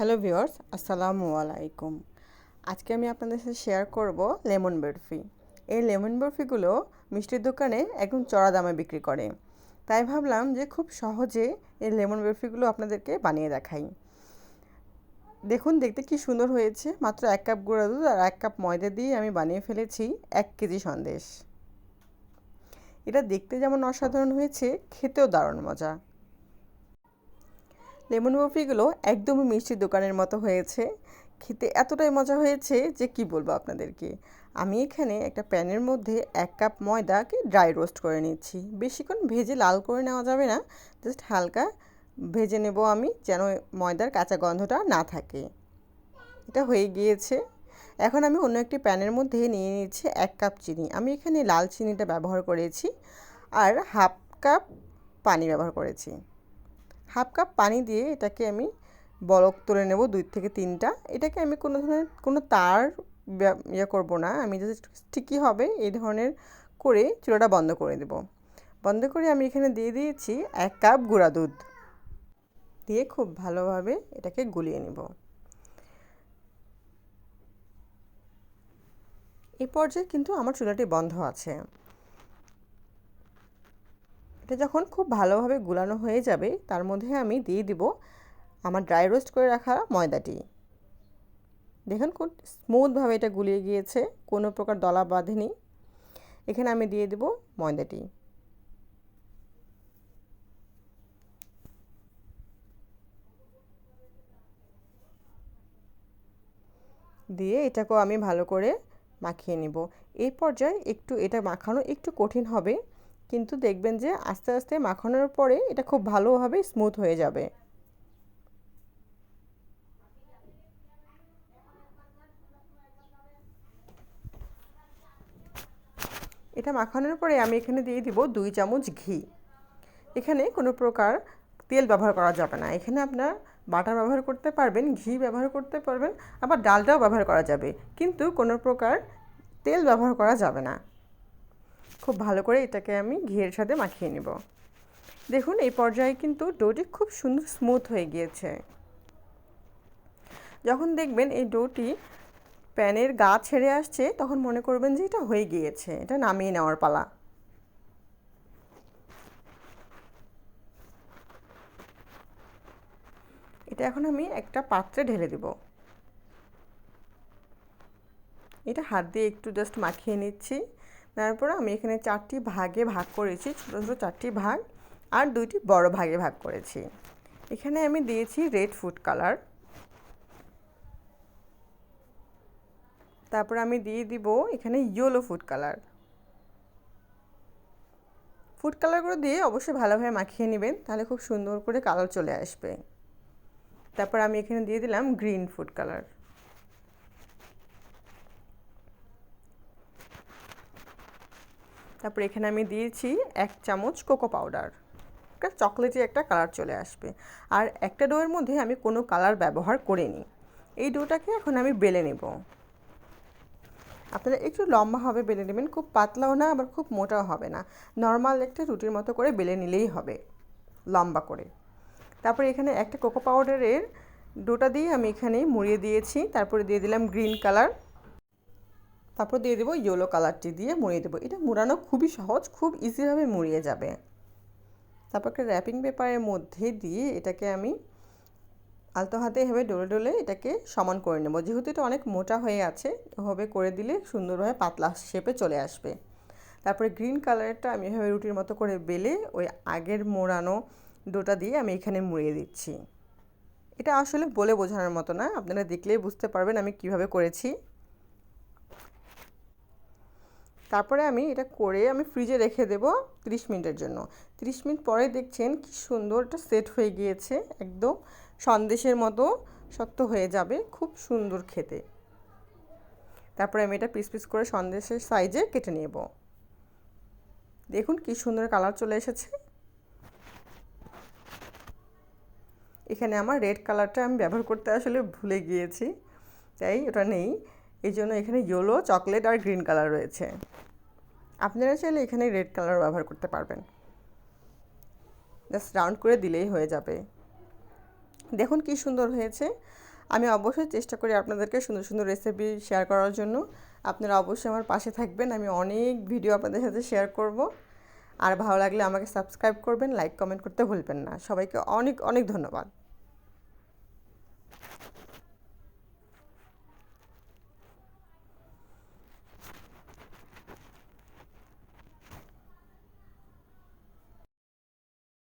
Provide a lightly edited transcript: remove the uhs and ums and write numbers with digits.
Hello viewers, আসসালামু আলাইকুম। আজকে আমি আপনাদের সাথে শেয়ার করব লেমন বরফি। এই লেমন বরফিগুলো মিষ্টির দোকানে একদম চড়া দামে বিক্রি করে। তাই ভাবলাম যে খুব সহজে এই লেমন বরফিগুলো আপনাদেরকে বানিয়ে দেখাই। দেখুন দেখতে কি সুন্দর হয়েছে। মাত্র 1 কাপ গুঁড়া দুধ আর 1 কাপ ময়দা দিয়ে আমি বানিয়ে ফেলেছি 1 কেজি সন্দেশ। এটা দেখতে যেমন অসাধারণ হয়েছে, খেতেও দারুণ মজা। লেমন বরফিগুলো একদমই মিষ্টির দোকানের মতো হয়েছে। খেতে এতটাই মজা হয়েছে যে কি বলবো আপনাদেরকে। আমি এখানে একটা প্যানের মধ্যে 1 কাপ ময়দাকে ড্রাই রোস্ট করে নিচ্ছি। বেশিক্ষণ ভেজে লাল করে নেওয়া যাবে না, জাস্ট হালকা ভেজে নেব আমি, যেন ময়দার কাঁচা গন্ধটা না থাকে। এটা হয়ে গিয়েছে। এখন আমি অন্য একটি প্যানের মধ্যে নিয়ে নিচ্ছি 1 কাপ চিনি। আমি এখানে লাল চিনিটা ব্যবহার করেছি আর হাফ কাপ পানি ব্যবহার করেছি। হাফ কাপ পানি দিয়ে এটাকে আমি বলক তুলে নেব 2 থেকে 3টা। এটাকে আমি কোনো ধরনের কোনো তার করব না, আমি জাস্ট স্টিকি হবে এই ধরনের করে চুলাটা বন্ধ করে দেব। বন্ধ করে আমি এখানে দিয়ে দিয়েছি 1 কাপ গুঁড়া দুধ দিয়ে খুব ভালোভাবে এটাকে গুলিয়ে নেব। এই পর্যায়ে কিন্তু আমার চুলাটি বন্ধ আছে। এটা যখন খুব ভালোভাবে গুলানো হয়ে যাবে তার মধ্যে আমি দিয়ে দিব আমার ড্রাই রোস্ট করে রাখা ময়দাটি। দেখুন খুব স্মুথভাবে এটা গুলিয়ে গিয়েছে, কোনো প্রকার দলা বাঁধেনি। এখানে আমি দিয়ে দেব ময়দাটি। দিয়ে এটাকেও আমি ভালো করে মাখিয়ে নিব। এই পর্যায়ে একটু এটা মাখানো একটু কঠিন হবে, কিন্তু দেখবেন যে আস্তে আস্তে মাখানোর পরে এটা খুব ভালোভাবে স্মুথ হয়ে যাবে। এটা মাখানোর পরে আমি এখানে দিয়ে দিব 2 চামচ ঘি। এখানে কোনো প্রকার তেল ব্যবহার করা যাবে না। এখানে আপনার বাটার ব্যবহার করতে পারবেন, ঘি ব্যবহার করতে পারবেন, আবার ডালটাও ব্যবহার করা যাবে, কিন্তু কোনো প্রকার তেল ব্যবহার করা যাবে না। খুব ভালো করে এটাকে আমি ঘিয়ের সাথে মাখিয়ে নেব। দেখুন এই পর্যায়ে কিন্তু ডোটি খুব সুন্দর স্মুথ হয়ে গিয়েছে। যখন দেখবেন এই ডোটি প্যানের গা ছেড়ে আসছে তখন মনে করবেন যে এটা হয়ে গিয়েছে, এটা নামিয়ে নেওয়ার পালা। এটা এখন আমি একটা পাত্রে ঢেলে দেব। এটা হাত দিয়ে একটু জাস্ট মাখিয়ে নিচ্ছি। তারপর আমি এখানে 4টি ভাগে ভাগ করেছি, ছোটো ছোটো 4টি ভাগ, আর 2টি বড় ভাগে ভাগ করেছি। এখানে আমি দিয়েছি রেড ফুড কালার। তারপর আমি দিয়ে দিব এখানে ইয়েলো ফুড কালার। ফুড কালারগুলো দিয়ে অবশ্যই ভালোভাবে মাখিয়ে নেবেন, তাহলে খুব সুন্দর করে কালার চলে আসবে। তারপর আমি এখানে দিয়ে দিলাম গ্রিন ফুড কালার। তারপর এখানে আমি দিয়েছি 1 চামচ কোকো পাউডার। একটা চকলেটি একটা কালার চলে আসবে। আর একটা ডোয়ের মধ্যে আমি কোনো কালার ব্যবহার করিনি। এই ডোটাকে এখন আমি বেলে নেব। আপনারা একটু লম্বাভাবে বেলে নেবেন, খুব পাতলাও না আবার খুব মোটাও হবে না, নর্মাল একটা রুটির মতো করে বেলে নিলেই হবে, লম্বা করে। তারপরে এখানে একটা কোকো পাউডারের ডোটা দিয়ে আমি এখানে মুড়িয়ে দিয়েছি। তারপরে দিয়ে দিলাম গ্রিন কালার। তারপর দিয়ে দেবো ইয়েলো কালারটি দিয়ে মুড়িয়ে দেবো। এটা মুড়ানো খুবই সহজ, খুব ইজিভাবে মুড়িয়ে যাবে। তারপর একটা র্যাপিং পেপারের মধ্যে দিয়ে এটাকে আমি আলতো হাতে এভাবে ডলে ডলে এটাকে সমান করে নেব। যেহেতু এটা অনেক মোটা হয়ে আছে, এভাবে করে দিলে সুন্দরভাবে পাতলা শেপে চলে আসবে। তারপরে গ্রিন কালারটা আমি এভাবে রুটির মতো করে বেলে ওই আগের মোড়ানো ডোটা দিয়ে আমি এখানে মুড়িয়ে দিচ্ছি। এটা আসলে বলে বোঝানোর মতো না, আপনারা দেখলেই বুঝতে পারবেন আমি কিভাবে করেছি। তারপরে আমি এটা করে আমি ফ্রিজে রেখে দেব 30 মিনিটের জন্য। 30 মিনিট পরে দেখছেন কি সুন্দর এটা সেট হয়ে গিয়েছে, একদম সন্দেশের মতো শক্ত হয়ে যাবে, খুব সুন্দর খেতে। তারপরে আমি এটা পিস পিস করে সন্দেশের সাইজে কেটে নেব। দেখুন কি সুন্দর কালার চলে এসেছে। এখানে আমার রেড কালারটা আমি ব্যবহার করতে আসলে ভুলে গিয়েছি, তাই ওটা নেই। এই জন্য এখানে ইয়েলো, চকলেট আর গ্রিন কালার রয়েছে। আপনারা চাইলে এখানে রেড কালার ব্যবহার করতে পারবেন। জাস্ট রাউন্ড করে দিলেই হয়ে যাবে। দেখুন কি সুন্দর হয়েছে। আমি অবশ্যই চেষ্টা করি আপনাদেরকে সুন্দর সুন্দর রেসিপি শেয়ার করার জন্য। আপনারা অবশ্যই আমার পাশে থাকবেন, আমি অনেক ভিডিও আপনাদের সাথে শেয়ার করব। আর ভালো লাগলে আমাকে সাবস্ক্রাইব করবেন, লাইক কমেন্ট করতে ভুলবেন না। সবাইকে অনেক অনেক ধন্যবাদ।